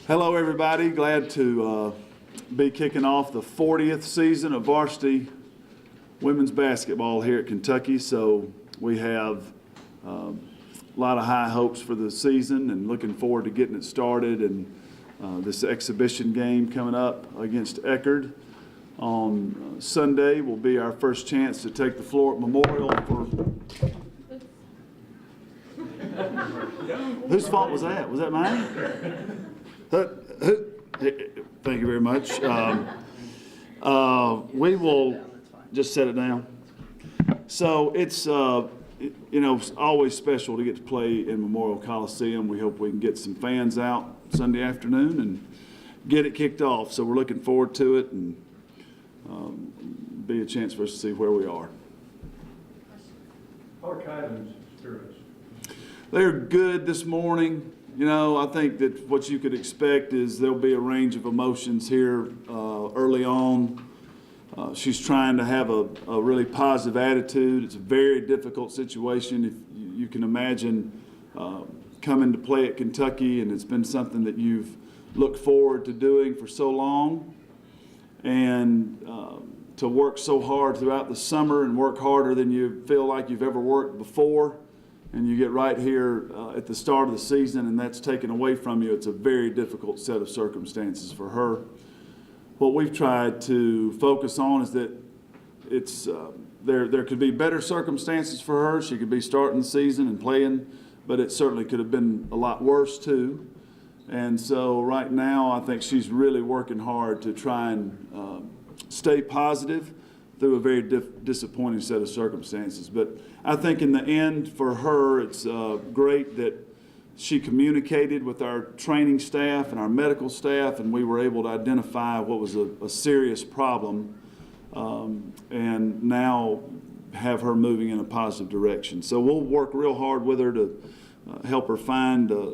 Hello, everybody. Glad to be kicking off the 40th season of varsity women's basketball here at Kentucky. So we have a lot of high hopes for the season and looking forward to getting it started. And this exhibition game coming up against Eckerd on Sunday will be our first chance to take the floor at Memorial for... Whose fault was that? Was that mine? Thank you very much. We will just set it down. So it's it's always special to get to play in Memorial Coliseum. We hope we can get some fans out Sunday afternoon and get it kicked off. So we're looking forward to it and be a chance for us to see where we are. How are Kylan's spirits? They're good this morning. You know, I think that what you could expect is there'll be a range of emotions here early on. She's trying to have a really positive attitude. It's a very difficult situation. If you can imagine coming to play at Kentucky, and it's been something that you've looked forward to doing for so long, and to work so hard throughout the summer and work harder than you feel like you've ever worked before. And you get right here at the start of the season and that's taken away from you. It's a very difficult set of circumstances for her. What we've tried to focus on is that it's there could be better circumstances for her. She could be starting the season and playing, but it certainly could have been a lot worse too. And so right now I think she's really working hard to try and stay positive through a very disappointing set of circumstances. But I think in the end for her, it's great that she communicated with our training staff and our medical staff, and we were able to identify what was a serious problem, and now have her moving in a positive direction. So we'll work real hard with her to help her find a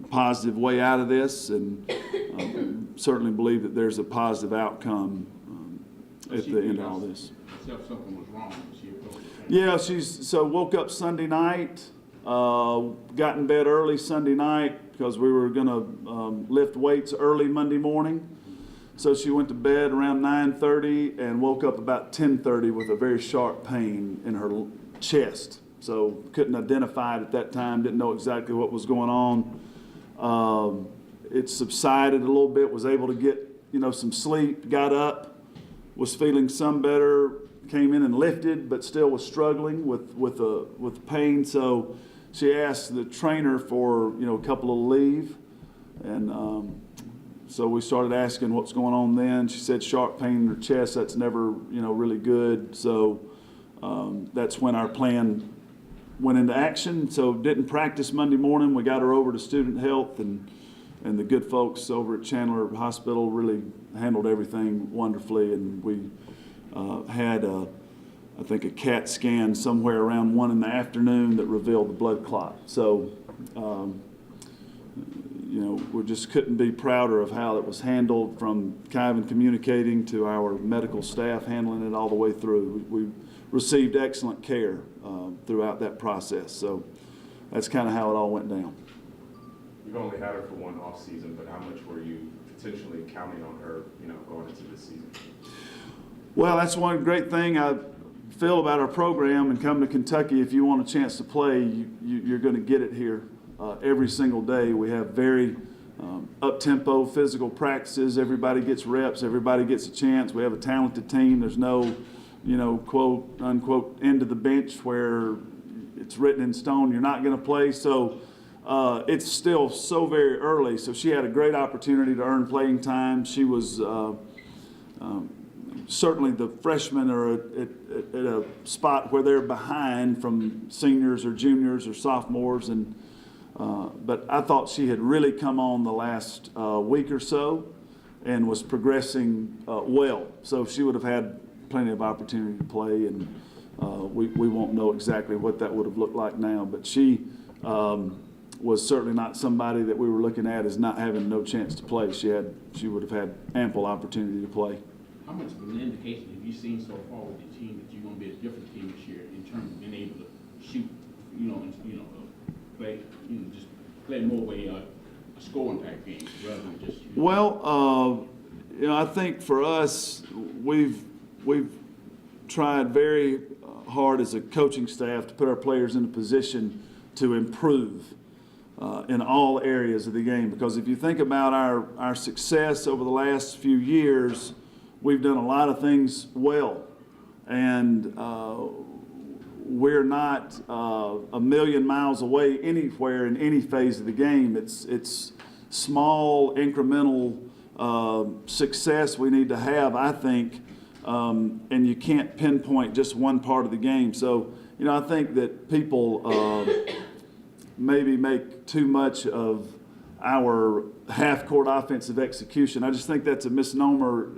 positive way out of this, and certainly believe that there's a positive outcome at the end of all this. Something was wrong. Yeah, so woke up Sunday night, got in bed early Sunday night because we were going to lift weights early Monday morning. So she went to bed around 9:30 and woke up about 10:30 with a very sharp pain in her chest. So couldn't identify it at that time, didn't know exactly what was going on. It subsided a little bit, was able to get some sleep, got up, was feeling some better, came in and lifted, but still was struggling with pain. So she asked the trainer for a couple of leave, and so we started asking what's going on. Then she said sharp pain in her chest. That's never really good. So that's when our plan went into action. So didn't practice Monday morning. We got her over to student health, and the good folks over at Chandler Hospital really handled everything wonderfully, and we had I think a CAT scan somewhere around 1 in the afternoon that revealed the blood clot. So we just couldn't be prouder of how it was handled, from Kyvan communicating to our medical staff handling it all the way through. We received excellent care throughout that process. So that's kind of how it all went down. You've only had her for one off season, but how much were you potentially counting on her, going into this season? Well, that's one great thing I feel about our program, and come to Kentucky. If you want a chance to play, you're going to get it here every single day. We have very up-tempo physical practices. Everybody gets reps. Everybody gets a chance. We have a talented team. There's no, quote, unquote, end of the bench where it's written in stone you're not going to play. So it's still so very early. So she had a great opportunity to earn playing time. She was certainly the freshmen are at a spot where they're behind from seniors or juniors or sophomores, and but I thought she had really come on the last week or so and was progressing well. So she would have had plenty of opportunity to play, and we won't know exactly what that would have looked like now, but she was certainly not somebody that we were looking at as not having no chance to play. She would have had ample opportunity to play. How much of an indication have you seen so far with the team that you're going to be a different team this year in terms of being able to shoot, play, just play more way a scoring type game rather than just. Well, I think for us, we've tried very hard as a coaching staff to put our players in a position to improve in all areas of the game. Because if you think about our success over the last few years, we've done a lot of things well. And we're not a million miles away anywhere in any phase of the game. It's small, incremental success we need to have, I think, and you can't pinpoint just one part of the game. So, I think that people maybe make too much of our half-court offensive execution. I just think that's a misnomer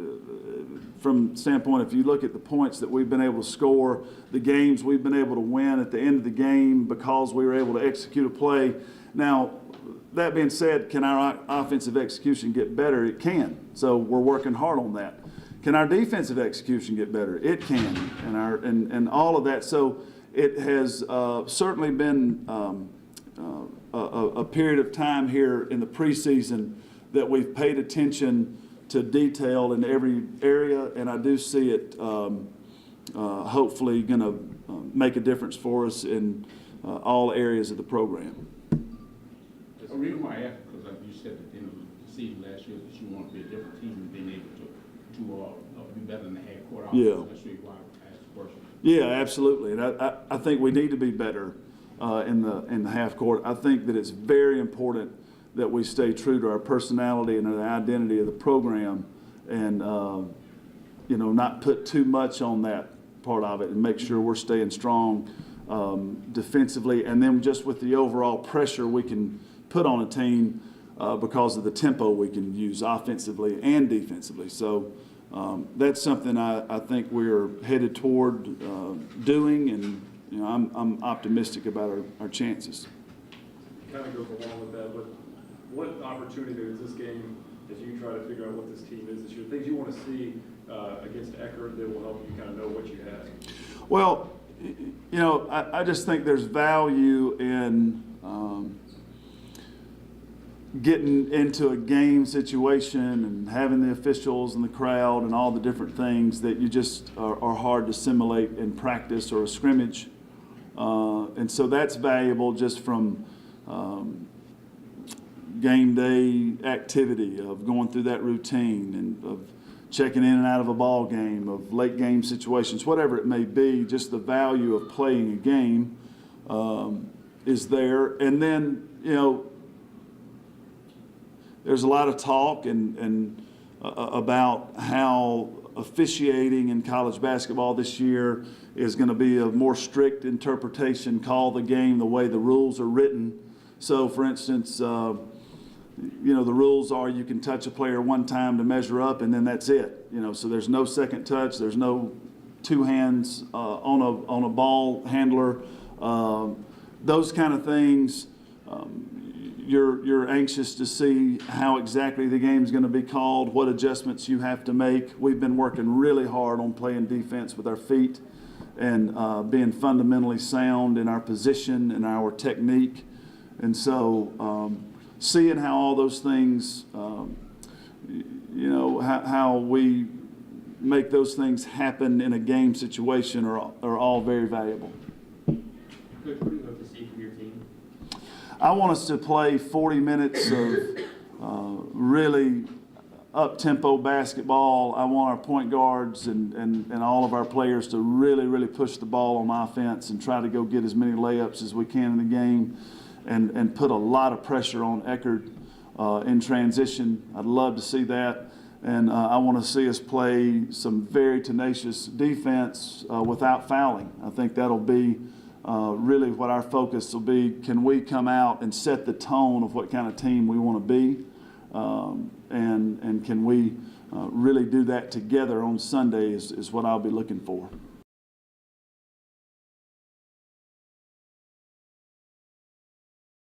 from standpoint, if you look at the points that we've been able to score, the games we've been able to win at the end of the game because we were able to execute a play. Now, that being said, can our offensive execution get better? It can. So we're working hard on that. Can our defensive execution get better? It can, and all of that. So it has certainly been a period of time here in the preseason that we've paid attention to detail in every area, and I do see it hopefully going to make a difference for us in all areas of the program. The reason why I asked, because you said at the end of the season last year that you want to be a different team and being able to be better than the half-court offense. Yeah. That's really why I asked the question. Yeah, absolutely, and I think we need to be better in the half court. I think that it's very important that we stay true to our personality and the identity of the program, and not put too much on that part of it, and make sure we're staying strong defensively, and then just with the overall pressure we can put on a team because of the tempo we can use offensively and defensively. So that's something I think we're headed toward doing, and I'm optimistic about our chances. Kind of goes along with that, but what opportunity is this game as you try to figure out what this team is this year? Things you want to see against Eckerd that will help you kind of know what you have? Well, I just think there's value in getting into a game situation and having the officials and the crowd and all the different things that you just are hard to simulate in practice or a scrimmage. And so that's valuable just from game day activity of going through that routine and of checking in and out of a ball game, of late game situations, whatever it may be. Just the value of playing a game is there. And then, there's a lot of talk and about how officiating in college basketball this year is going to be a more strict interpretation, call the game the way the rules are written. So, for instance, the rules are you can touch a player one time to measure up, and then that's it. So there's no second touch. There's no two hands on a ball handler. Those kind of things. You're anxious to see how exactly the game's going to be called, what adjustments you have to make. We've been working really hard on playing defense with our feet and being fundamentally sound in our position and our technique. And so seeing how all those things, how we make those things happen in a game situation are all very valuable. Coach, what do you hope to see from your team? I want us to play 40 minutes of really up-tempo basketball. I want our point guards and all of our players to really, really push the ball on offense and try to go get as many layups as we can in the game and put a lot of pressure on Eckerd in transition. I'd love to see that. And I want to see us play some very tenacious defense without fouling. I think that'll be really what our focus will be. Can we come out and set the tone of what kind of team we want to be? And can we really do that together on Sunday is what I'll be looking for.